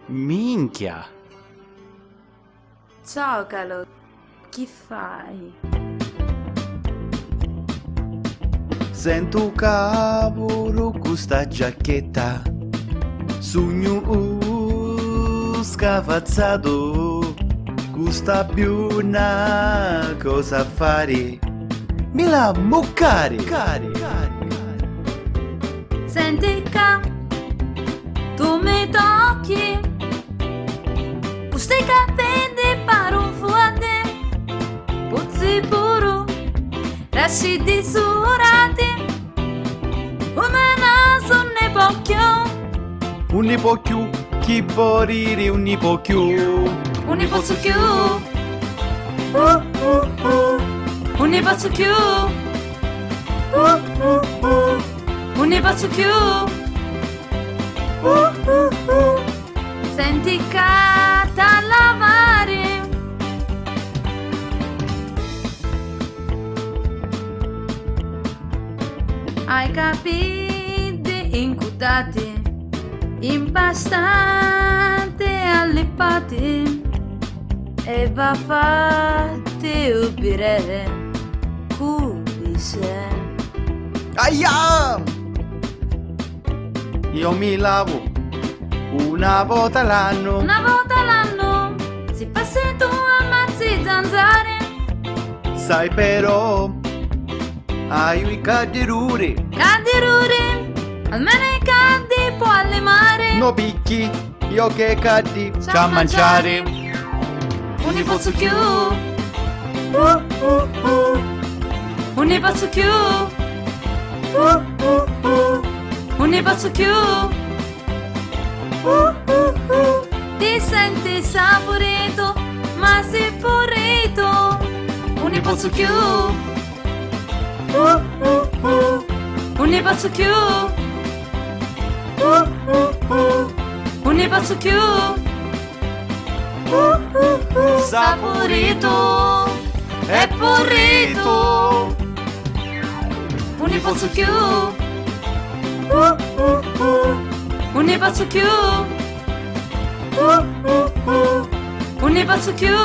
Minchia! Ciao Calò, che fai? Sento cavolo questa giacchetta, sogno scafazzato, questa più una cosa fare, mi la moccare, cari. Senti ca, tu mi tocchi, questi capelli pare un fuoco, puzzi puro, lasci di surati, come naso ne bocchio. Un po' più, chi può rire un po' più. Un po' più, un po' più, un po' più. Senti cata lavare, hai capiti incutati, impastante alle pati, e va fatte ubire cubice. Aia! Io mi lavo una volta l'anno. Una volta l'anno, si passi tu ammazzi zanzare, Sai però, hai i cadderuri. cadderure, almeno i caddi può allemare. No picchi, io che caddi, Ciao ciao a mangiare. Un po' più, un po' più, un po' più. Ti senti saporito, ma sei purito. Un po' più, un po' più, un po' più. Saporito e porrito. Un po' più, un po' più, un po' più.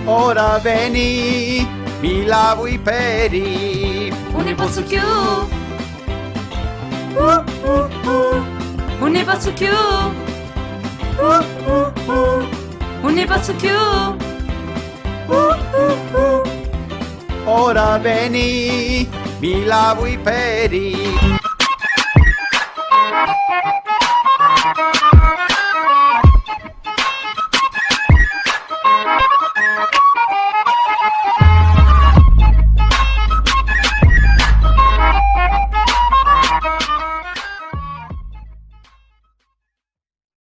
Ora vieni, mi lavo i peri. Un po' più, un po' più, un po' più. Ora vieni, mi lavo i peri.